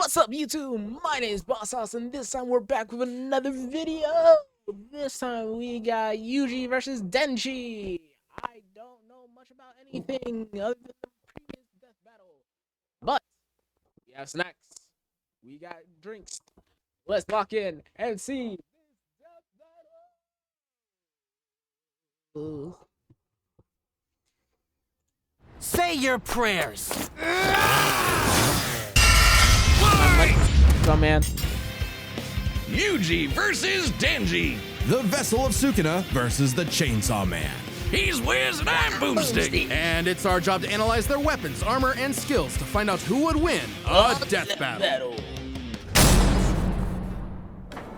What's up, YouTube? My name is Bossos, and this time we're back with another video. This time we got Yuji versus Denji. I don't know much about anything other than the previous death battle, but we have snacks, we got drinks. Let's lock in and see this death battle. Say your prayers. What's up, man? Yuji versus Denji. The Vessel of Sukuna versus the Chainsaw Man. He's Wiz and I'm Boomstick. And it's our job to analyze their weapons, armor, and skills to find out who would win a death battle.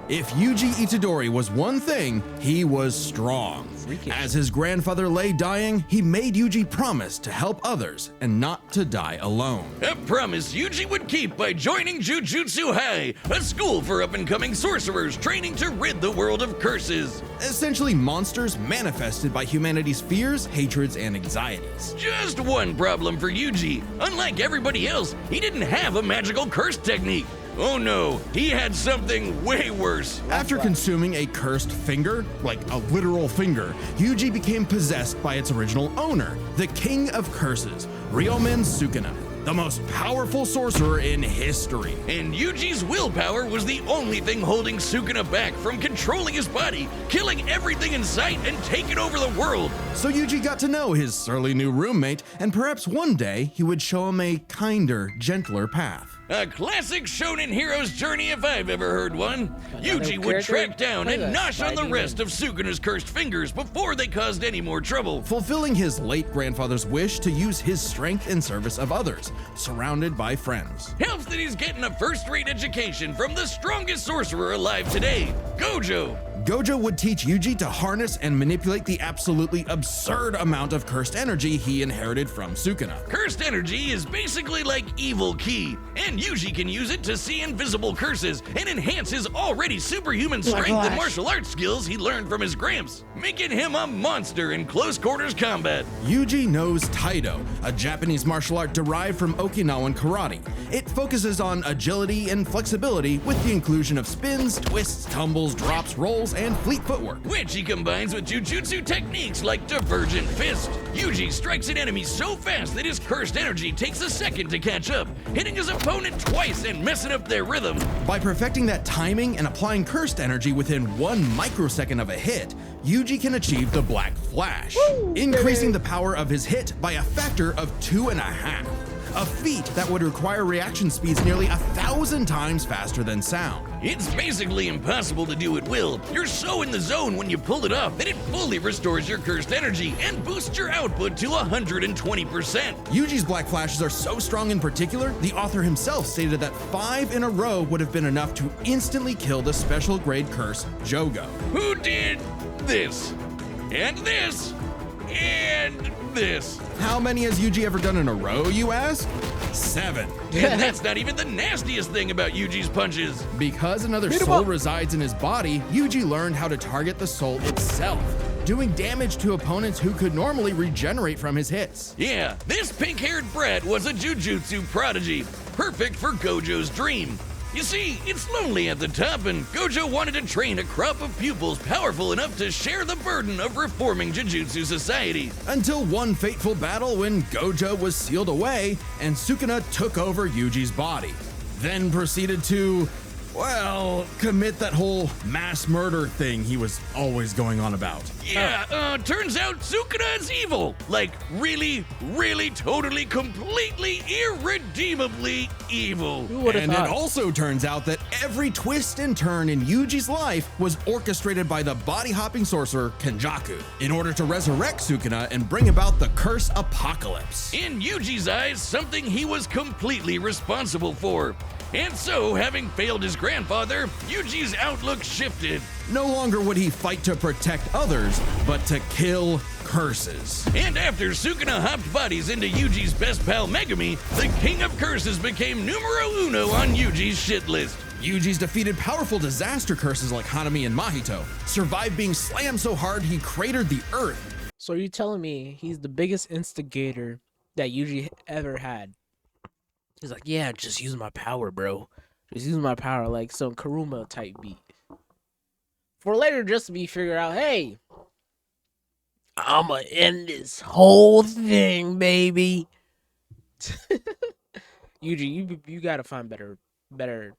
If Yuji Itadori was one thing, he was strong. As his grandfather lay dying, he made Yuji promise to help others and not to die alone. A promise Yuji would keep by joining Jujutsu High, a school for up-and-coming sorcerers training to rid the world of curses. Essentially monsters manifested by humanity's fears, hatreds, and anxieties. Just one problem for Yuji. Unlike everybody else, he didn't have a magical curse technique. Oh no, he had something way worse. After consuming a cursed finger, like a literal finger, Yuji became possessed by its original owner, the King of Curses, Ryomen Sukuna, the most powerful sorcerer in history. And Yuji's willpower was the only thing holding Sukuna back from controlling his body, killing everything in sight, and taking over the world. So Yuji got to know his surly new roommate, and perhaps one day he would show him a kinder, gentler path. A classic shonen hero's journey if I've ever heard one. Yuji would track down and nosh on the rest of Sukuna's cursed fingers before they caused any more trouble. Fulfilling his late grandfather's wish to use his strength in service of others, surrounded by friends. Helps that he's getting a first-rate education from the strongest sorcerer alive today, Gojo. Gojo would teach Yuji to harness and manipulate the absolutely absurd amount of cursed energy he inherited from Sukuna. Cursed energy is basically like evil ki, and Yuji can use it to see invisible curses and enhance his already superhuman strength and martial arts skills he learned from his gramps, making him a monster in close quarters combat. Yuji knows Taido, a Japanese martial art derived from Okinawan karate. It focuses on agility and flexibility with the inclusion of spins, twists, tumbles, drops, rolls, and fleet footwork, which he combines with jujutsu techniques like Divergent Fist. Yuji strikes an enemy so fast that his cursed energy takes a second to catch up, hitting his opponent twice and messing up their rhythm. By perfecting that timing and applying cursed energy within 1 microsecond of a hit, Yuji can achieve the Black Flash, increasing the power of his hit by a factor of 2.5. A feat that would require reaction speeds nearly 1,000 times faster than sound. It's basically impossible to do at will. You're so in the zone when you pull it off that it fully restores your cursed energy and boosts your output to 120%. Yuji's Black Flashes are so strong in particular, the author himself stated that 5 in a row would have been enough to instantly kill the special grade curse Jogo. Who did this, and this, and this? How many has Yuji ever done in a row, you ask? 7. And that's not even the nastiest thing about Yuji's punches. Because another soul resides in his body, Yuji learned how to target the soul itself, doing damage to opponents who could normally regenerate from his hits. Yeah, this pink-haired brat was a jujutsu prodigy, perfect for Gojo's dream. You see, it's lonely at the top, and Gojo wanted to train a crop of pupils powerful enough to share the burden of reforming Jujutsu society. Until one fateful battle when Gojo was sealed away and Sukuna took over Yuji's body. Then proceeded to, well, commit that whole mass murder thing he was always going on about. Yeah, turns out Sukuna is evil. Like, really, totally, completely, irredeemably evil. And it also turns out that every twist and turn in Yuji's life was orchestrated by the body-hopping sorcerer Kenjaku in order to resurrect Sukuna and bring about the curse apocalypse. In Yuji's eyes, something he was completely responsible for. And so, having failed his grandfather, Yuji's outlook shifted. No longer would he fight to protect others, but to kill curses. And after Sukuna hopped bodies into Yuji's best pal Megumi, the King of Curses became numero uno on Yuji's shit list. Yuji's defeated powerful disaster curses like Hanami and Mahito, survived being slammed so hard he cratered the earth. So you're telling me he's the biggest instigator that Yuji ever had? He's like, yeah, just use my power, bro. Just use my power like some Karuma type beat. For later just to be figured out, hey, I'ma end this whole thing, baby. Yuji, you gotta find better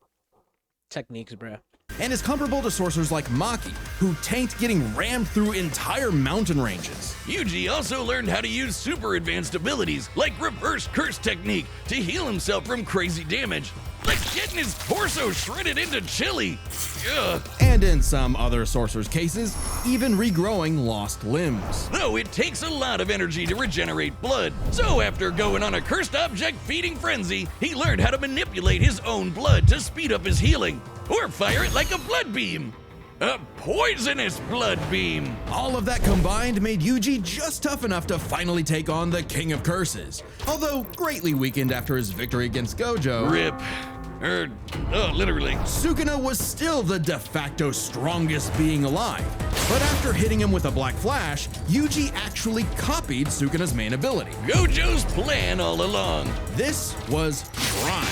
techniques, bro. And is comparable to sorcerers like Maki, who tanked getting rammed through entire mountain ranges. Yuji also learned how to use super advanced abilities like reverse curse technique to heal himself from crazy damage, like getting his torso shredded into chili. Ugh. And in some other sorcerers' cases, even regrowing lost limbs. Though it takes a lot of energy to regenerate blood, so after going on a cursed object feeding frenzy, he learned how to manipulate his own blood to speed up his healing, or fire it like a blood beam. A poisonous blood beam. All of that combined made Yuji just tough enough to finally take on the King of Curses, although greatly weakened after his victory against Gojo. Rip. Literally. Sukuna was still the de facto strongest being alive, but after hitting him with a Black Flash, Yuji actually copied Sukuna's main ability. Gojo's plan all along. This was Shrine.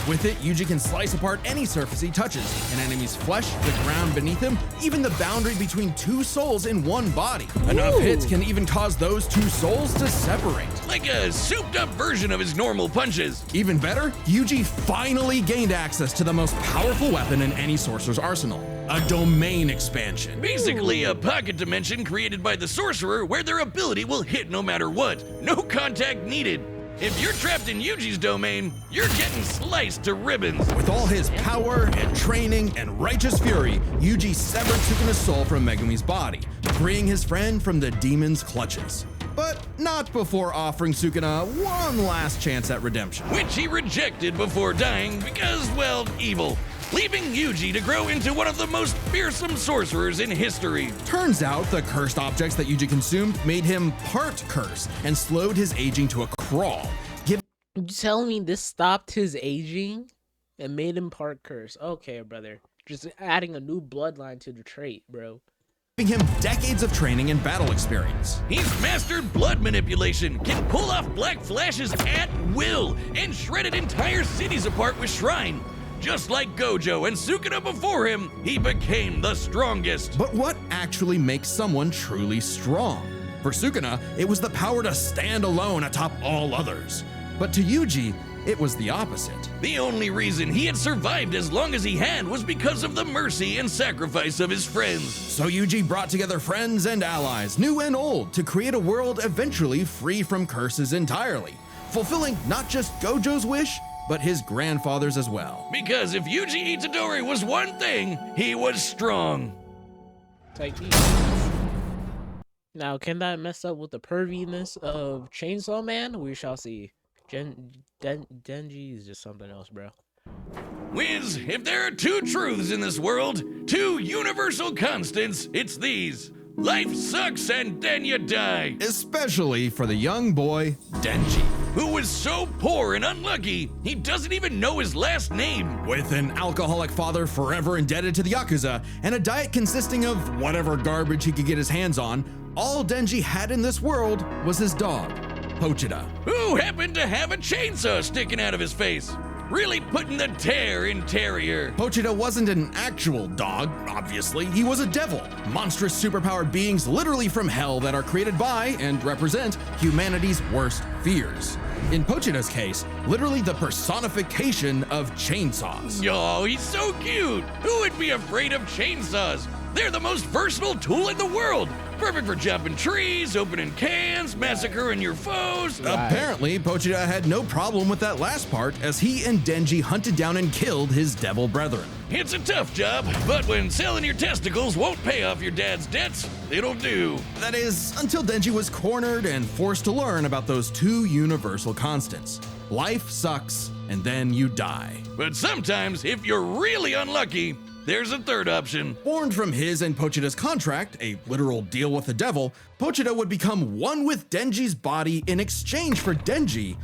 With it, Yuji can slice apart any surface he touches, an enemy's flesh, the ground beneath him, even the boundary between two souls in one body. Enough hits can even cause those two souls to separate. Like a souped-up version of his normal punches. Even better, Yuji finally gained access to the most powerful weapon in any sorcerer's arsenal, a domain expansion. Basically a pocket dimension created by the sorcerer where their ability will hit no matter what. No contact needed. If you're trapped in Yuji's domain, you're getting sliced to ribbons. With all his power and training and righteous fury, Yuji severed Sukuna's soul from Megumi's body, freeing his friend from the demon's clutches. But not before offering Sukuna one last chance at redemption. Which he rejected before dying because, well, evil. Leaving Yuji to grow into one of the most fearsome sorcerers in history. Turns out the cursed objects that Yuji consumed made him part cursed and slowed his aging to a crawl. You telling me this stopped his aging and made him part curse? Okay, brother. Just adding a new bloodline to the trait, bro. Giving him decades of training and battle experience. He's mastered blood manipulation, can pull off black flashes at will, and shredded entire cities apart with Shrine. Just like Gojo and Sukuna before him, he became the strongest. But what actually makes someone truly strong? For Sukuna, it was the power to stand alone atop all others. But to Yuji, it was the opposite. The only reason he had survived as long as he had was because of the mercy and sacrifice of his friends. So Yuji brought together friends and allies, new and old, to create a world eventually free from curses entirely, fulfilling not just Gojo's wish, but his grandfather's as well. Because if Yuji Itadori was one thing, he was strong. Now, can that mess up with the perviness of Chainsaw Man? We shall see. Denji is just something else, bro. Wiz, if there are two truths in this world, two universal constants, it's these. Life sucks and then you die. Especially for the young boy, Denji, who was so poor and unlucky, he doesn't even know his last name. With an alcoholic father forever indebted to the Yakuza, and a diet consisting of whatever garbage he could get his hands on, all Denji had in this world was his dog, Pochita. Who happened to have a chainsaw sticking out of his face. Really putting the tear in Terrier. Pochita wasn't an actual dog, obviously. He was a devil. Monstrous superpowered beings literally from hell that are created by and represent humanity's worst fears. In Pochita's case, literally the personification of chainsaws. Oh, he's so cute. Who would be afraid of chainsaws? They're the most versatile tool in the world. Perfect for chopping trees, opening cans, massacring your foes. Apparently, Pochita had no problem with that last part as he and Denji hunted down and killed his devil brethren. It's a tough job, but when selling your testicles won't pay off your dad's debts, it'll do. That is, until Denji was cornered and forced to learn about those two universal constants. Life sucks, and then you die. But sometimes, if you're really unlucky, there's a third option. Born from his and Pochita's contract, a literal deal with the devil, Pochita would become one with Denji's body in exchange for Denji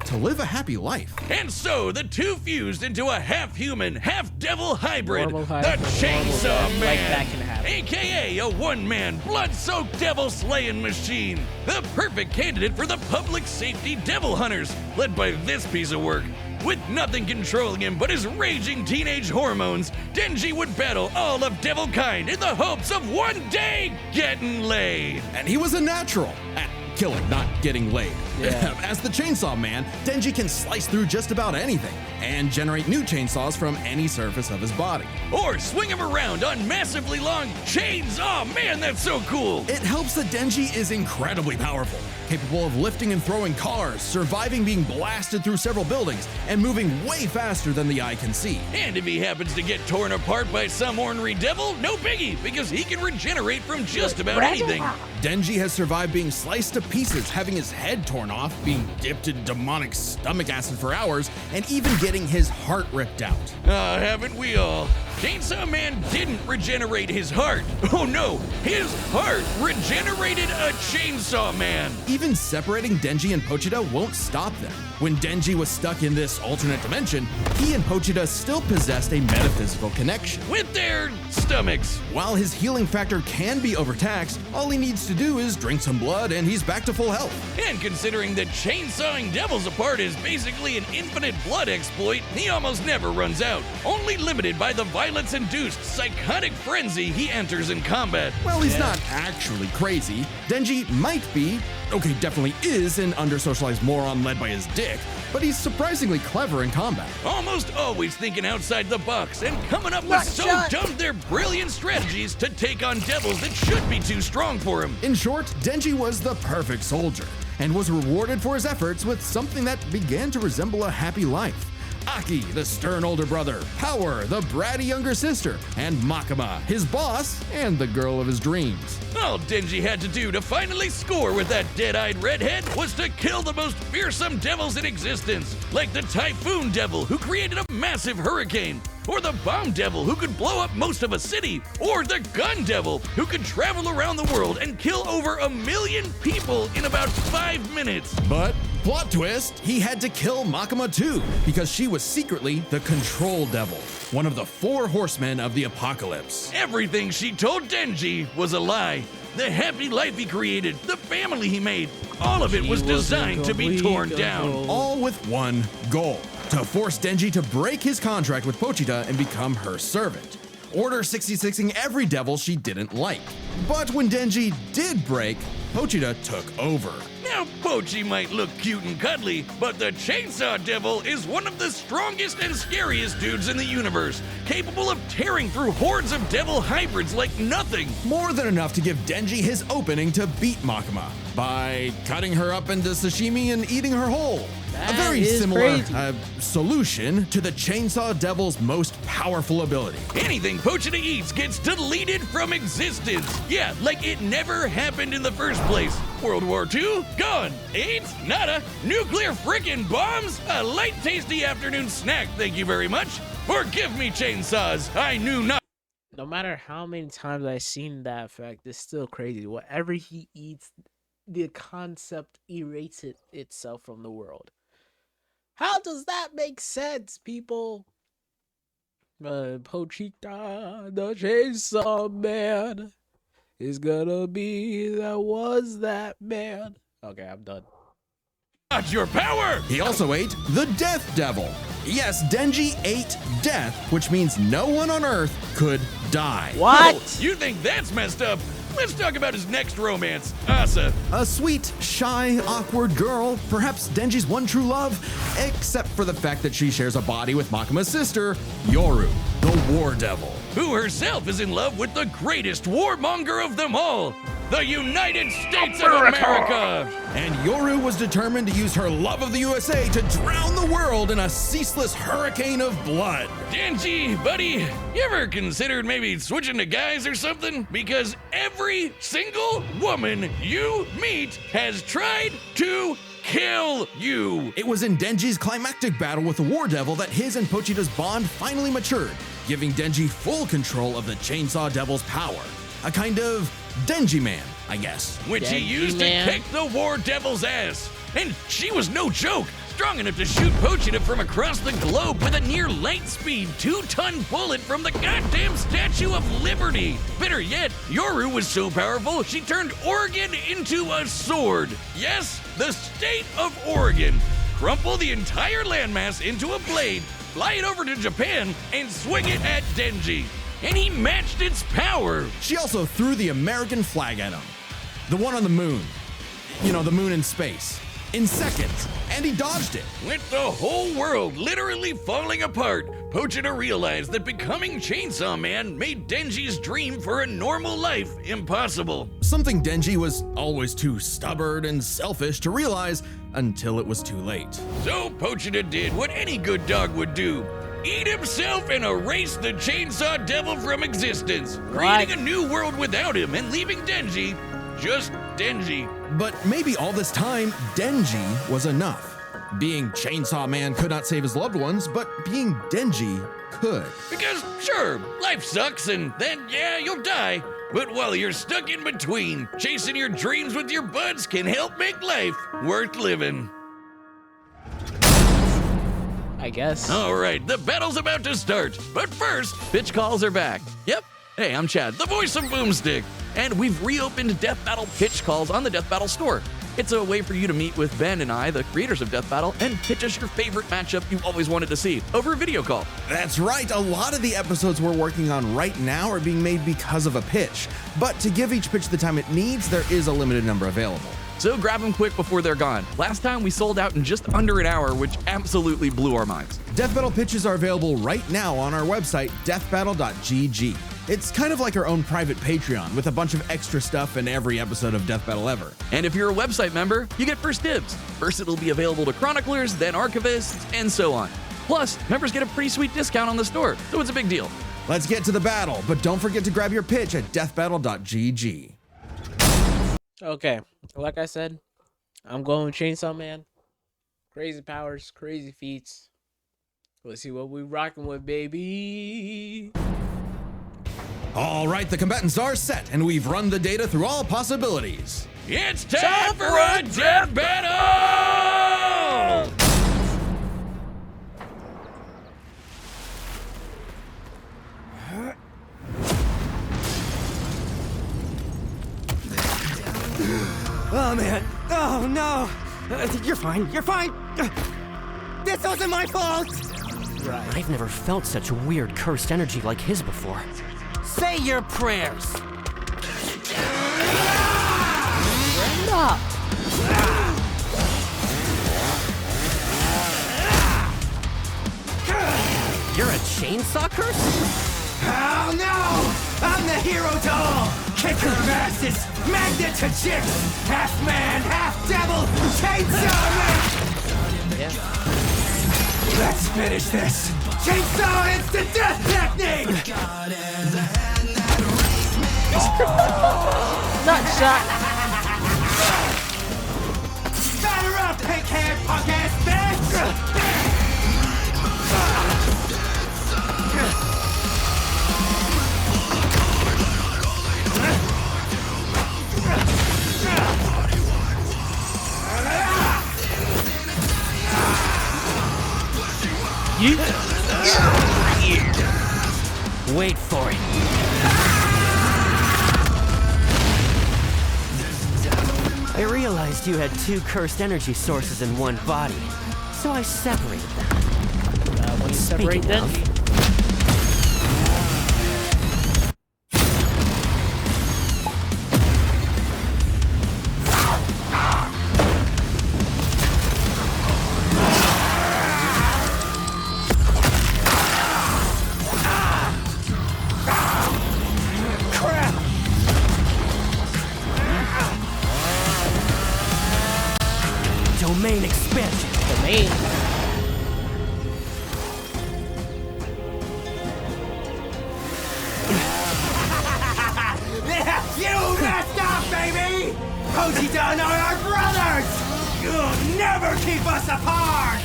to live a happy life. And so the two fused into a half-human, half-devil hybrid, Normal the hybrid, Chainsaw normal, Man, like that can happen. aka a one-man, blood-soaked devil-slaying machine. The perfect candidate for the public safety devil hunters, led by this piece of work. With nothing controlling him but his raging teenage hormones, Denji would battle all of devil kind in the hopes of one day getting laid. And he was a natural at killing, not getting laid. Yeah. As the Chainsaw Man, Denji can slice through just about anything and generate new chainsaws from any surface of his body. Or swing him around on massively long chains. Oh man, that's so cool. It helps that Denji is incredibly powerful, capable of lifting and throwing cars, surviving being blasted through several buildings, and moving way faster than the eye can see. And if he happens to get torn apart by some ornery devil, no biggie, because he can regenerate from just about anything. Denji has survived being sliced to pieces, having his head torn off, being dipped in demonic stomach acid for hours, and even getting his heart ripped out. Haven't we all? Chainsaw Man didn't regenerate his heart. Oh no, his heart regenerated a Chainsaw Man. Even separating Denji and Pochita won't stop them. When Denji was stuck in this alternate dimension, he and Pochita still possessed a metaphysical connection. With their stomachs. While his healing factor can be overtaxed, all he needs to do is drink some blood and he's back to full health. And considering that chainsawing devils apart is basically an infinite blood exploit, he almost never runs out, only limited by the violence-induced psychotic frenzy he enters in combat. Well, he's not actually crazy. Denji might be, okay, definitely is an under-socialized moron led by his dick, but he's surprisingly clever in combat. Almost always thinking outside the box and coming up with so dumb they're brilliant strategies to take on devils that should be too strong for him. In short, Denji was the perfect soldier and was rewarded for his efforts with something that began to resemble a happy life. Aki, the stern older brother, Power, the bratty younger sister, and Makima, his boss and the girl of his dreams. All Denji had to do to finally score with that dead-eyed redhead was to kill the most fearsome devils in existence, like the Typhoon Devil who created a massive hurricane, or the Bomb Devil who could blow up most of a city, or the Gun Devil who could travel around the world and kill over 1 million people in about 5 minutes. But plot twist, he had to kill Makima too, because she was secretly the Control Devil, one of the 4 horsemen of the apocalypse. Everything she told Denji was a lie. The happy life he created, the family he made, all of it was designed to be torn down. All with one goal: to force Denji to break his contract with Pochita and become her servant. Order 66ing every devil she didn't like. But when Denji did break, Pochita took over. Now, Pochi might look cute and cuddly, but the Chainsaw Devil is one of the strongest and scariest dudes in the universe, capable of tearing through hordes of devil hybrids like nothing. More than enough to give Denji his opening to beat Makima by cutting her up into sashimi and eating her whole. A very similar solution to the Chainsaw Devil's most powerful ability. Anything Pochita eats gets deleted from existence. Yeah, like it never happened in the first place. World War II? Gone. AIDS? Nada. Nuclear frickin' bombs? A light tasty afternoon snack, thank you very much. Forgive me, chainsaws. I knew not. No matter how many times I've seen that effect, it's still crazy. Whatever he eats, the concept erases itself from the world. How does that make sense, people? Pochita, the Chainsaw Man, is gonna be that man. Okay, I'm done. Not your power! He also ate the Death Devil. Yes, Denji ate death, which means no one on Earth could die. What? Oh, you think that's messed up? Let's talk about his next romance, Asa. A sweet, shy, awkward girl, perhaps Denji's one true love, except for the fact that she shares a body with Makima's sister, Yoru, the War Devil. Who herself is in love with the greatest warmonger of them all, the United States of America! And Yoru was determined to use her love of the USA to drown the world in a ceaseless hurricane of blood. Denji, buddy, you ever considered maybe switching to guys or something? Because every single woman you meet has tried to kill you. It was in Denji's climactic battle with the War Devil that his and Pochita's bond finally matured, giving Denji full control of the Chainsaw Devil's power. A kind of Denji Man, I guess. Which he Denji used Man. to kick the War Devil's ass. And she was no joke. Strong enough to shoot Pochita from across the globe with a near light speed 2-ton bullet from the goddamn Statue of Liberty. Better yet, Yoru was so powerful she turned Oregon into a sword. Yes, the state of Oregon. crumple the entire landmass into a blade, fly it over to Japan, and swing it at Denji. And he matched its power. She also threw the American flag at him. The one on the moon. You know, the moon in space. In seconds. And he dodged it. With the whole world literally falling apart, Pochita realized that becoming Chainsaw Man made Denji's dream for a normal life impossible. Something Denji was always too stubborn and selfish to realize until it was too late. So Pochita did what any good dog would do. Eat himself and erase the Chainsaw Devil from existence, creating a new world without him and leaving Denji just Denji. But maybe all this time, Denji was enough. Being Chainsaw Man could not save his loved ones, but being Denji could. Because sure, life sucks and then yeah, you'll die. But while you're stuck in between, chasing your dreams with your buds can help make life worth living. I guess. All right, the battle's about to start. But first, pitch calls are back. Yep. Hey, I'm Chad, the voice of Boomstick. And we've reopened Death Battle pitch calls on the Death Battle store. It's a way for you to meet with Ben and I, the creators of Death Battle, and pitch us your favorite matchup you always wanted to see over a video call. That's right, a lot of the episodes we're working on right now are being made because of a pitch. But to give each pitch the time it needs, there is a limited number available. So grab them quick before they're gone. Last time we sold out in just under an hour, which absolutely blew our minds. Death Battle pitches are available right now on our website, deathbattle.gg. It's kind of like our own private Patreon with a bunch of extra stuff in every episode of Death Battle ever. And if you're a website member, you get first dibs. First it'll be available to chroniclers, then archivists, and so on. Plus, members get a pretty sweet discount on the store, so it's a big deal. Let's get to the battle, but don't forget to grab your pitch at deathbattle.gg. Okay, like I said, I'm going with Chainsaw Man. Crazy powers, crazy feats. Let's see what we rocking with, baby. All right, the combatants are set, and we've run the data through all possibilities. It's time for a death battle! Oh, man. Oh, no. You're fine. You're fine. This wasn't my fault. Right. I've never felt such weird cursed energy like his before. Say your prayers. Stop. You're a chainsaw curse? Oh, no. I'm the hero to all. Kicker of asses. Magnet to chicks. Half man, half devil. Chainsaw Man. Yeah. Let's finish this. Chainsaw instant death technique. Nut shot. Batter up, pink-haired punk-ass bitch! Wait for it. I realized you had two cursed energy sources in one body, so I separated them. When you separate Speaking Denji. Domain expansion. Domain. You messed up, baby! Pochita and I are brothers! You'll never keep us apart!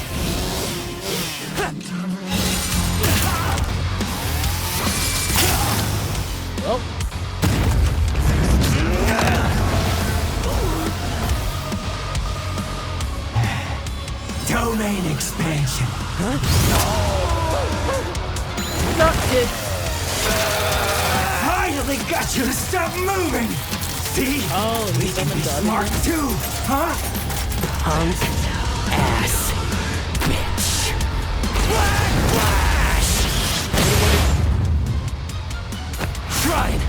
Oh. Domain expansion. Sucked it. Finally got you to stop moving! See? Oh, We he's can on be the other smart one. too, huh? Punk ass. Flash! Shrine!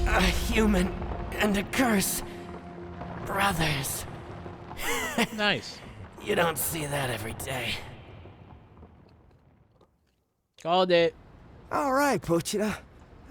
A human and a curse. Brothers. Nice. You don't see that every day. Called it. All right, Pochita.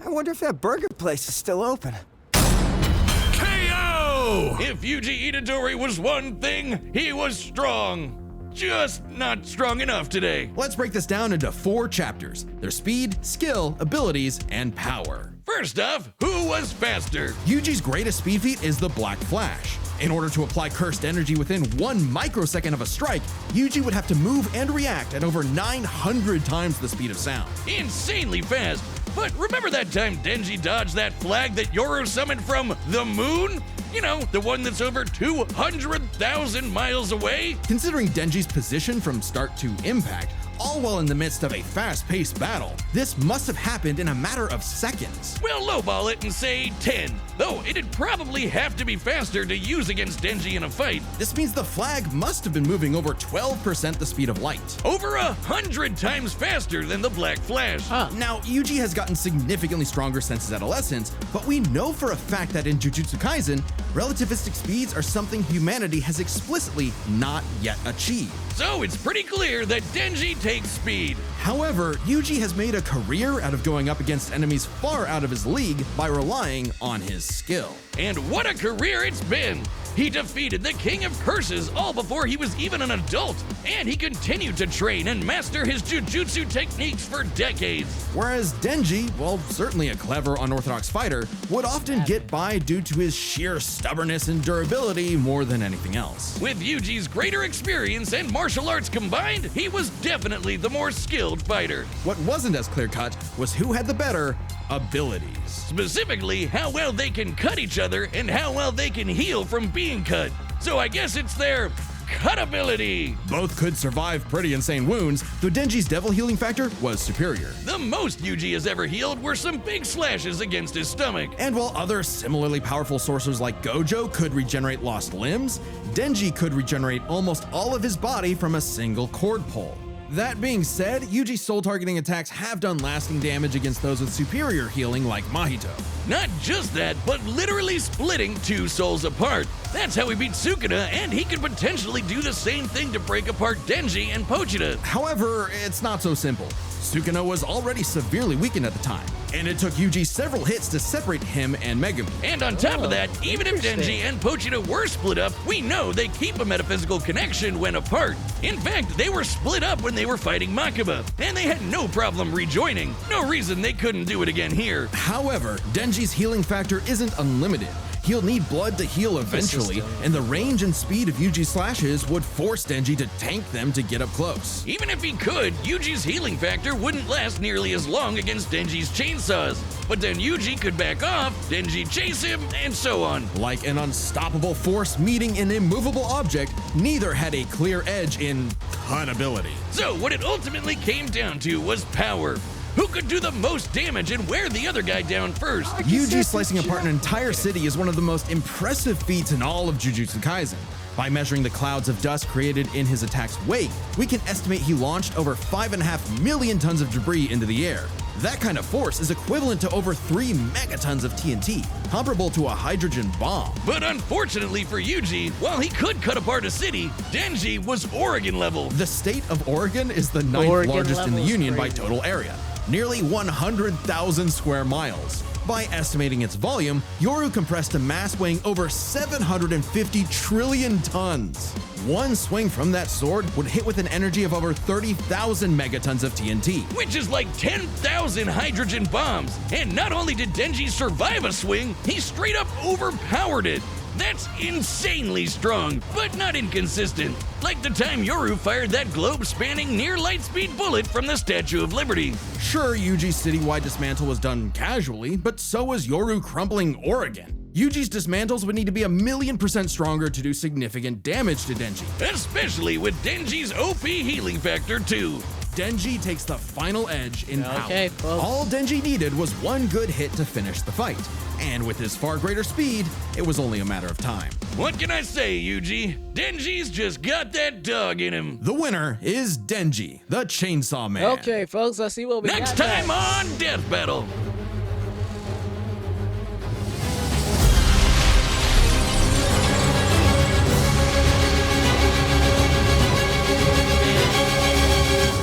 I wonder if that burger place is still open. KO! If Yuji Itadori was one thing, he was strong. Just not strong enough today. Let's break this down into 4 chapters: their speed, skill, abilities, and power. First off, who was faster? Yuji's greatest speed feat is the Black Flash. In order to apply cursed energy within 1 microsecond of a strike, Yuji would have to move and react at over 900 times the speed of sound. Insanely fast. But remember that time Denji dodged that flag that Yoru summoned from the moon? You know, the one that's over 200,000 miles away? Considering Denji's position from start to impact, all while in the midst of a fast-paced battle, this must have happened in a matter of seconds. We'll lowball it and say 10, though it'd probably have to be faster to use against Denji in a fight. This means the flag must have been moving over 12% the speed of light. Over 100 times faster than the Black Flash. Now, Yuji has gotten significantly stronger since his adolescence, but we know for a fact that in Jujutsu Kaisen, relativistic speeds are something humanity has explicitly not yet achieved. So it's pretty clear that Denji takes speed. However, Yuji has made a career out of going up against enemies far out of his league by relying on his skill. And what a career it's been! He defeated the King of Curses all before he was even an adult, and he continued to train and master his jujutsu techniques for decades. Whereas Denji, while certainly a clever, unorthodox fighter, would often get by due to his sheer stubbornness and durability more than anything else. With Yuji's greater experience and martial arts combined, he was definitely the more skilled fighter. What wasn't as clear-cut was who had the better abilities. Specifically, how well they can cut each other and how well they can heal from being cut. So I guess it's their cut ability. Both could survive pretty insane wounds, though Denji's devil healing factor was superior. The most Yuji has ever healed were some big slashes against his stomach. And while other similarly powerful sorcerers like Gojo could regenerate lost limbs, Denji could regenerate almost all of his body from a single cord pull. That being said, Yuji's soul targeting attacks have done lasting damage against those with superior healing like Mahito. Not just that, but literally splitting 2 souls apart. That's how he beat Sukuna, and he could potentially do the same thing to break apart Denji and Pochita. However, it's not so simple. Sukuna was already severely weakened at the time, and it took Yuji several hits to separate him and Megumi. And on top of that, even if Denji and Pochita were split up, we know they keep a metaphysical connection when apart. In fact, they were split up when they were fighting Makaba, and they had no problem rejoining. No reason they couldn't do it again here. However, Denji's healing factor isn't unlimited. He'll need blood to heal eventually, and the range and speed of Yuji's slashes would force Denji to tank them to get up close. Even if he could, Yuji's healing factor wouldn't last nearly as long against Denji's chainsaws. But then Yuji could back off, Denji chase him, and so on. Like an unstoppable force meeting an immovable object, neither had a clear edge in cut ability. So what it ultimately came down to was power. Who could do the most damage and wear the other guy down first? Yuji slicing apart an entire city is one of the most impressive feats in all of Jujutsu Kaisen. By measuring the clouds of dust created in his attack's wake, we can estimate he launched over 5.5 million tons of debris into the air. That kind of force is equivalent to over 3 megatons of TNT, comparable to a hydrogen bomb. But unfortunately for Yuji, while he could cut apart a city, Denji was Oregon level. The state of Oregon is the 9th largest in the Union by total area, nearly 100,000 square miles. By estimating its volume, Yoru compressed a mass weighing over 750 trillion tons. One swing from that sword would hit with an energy of over 30,000 megatons of TNT. Which is like 10,000 hydrogen bombs. And not only did Denji survive a swing, he straight up overpowered it. That's insanely strong, but not inconsistent. Like the time Yoru fired that globe-spanning near-light-speed bullet from the Statue of Liberty. Sure, Yuji's citywide dismantle was done casually, but so was Yoru crumpling Oregon. Yuji's dismantles would need to be 1,000,000% stronger to do significant damage to Denji. Especially with Denji's OP healing factor too. Denji takes the final edge in power. Okay, folks. All Denji needed was one good hit to finish the fight, and with his far greater speed, it was only a matter of time. What can I say, Yuji? Denji's just got that dog in him. The winner is Denji, the Chainsaw Man. Okay, folks, let's see what we Next got time on Death Battle.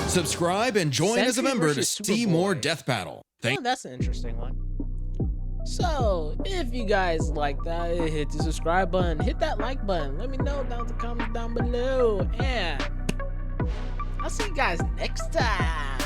Subscribe and join as a Sentry member to versus see Superboy. more Death Battle. Oh, that's an interesting one. So, if you guys like that, hit the subscribe button, hit that like button. Let me know down in the comments down below. And I'll see you guys next time.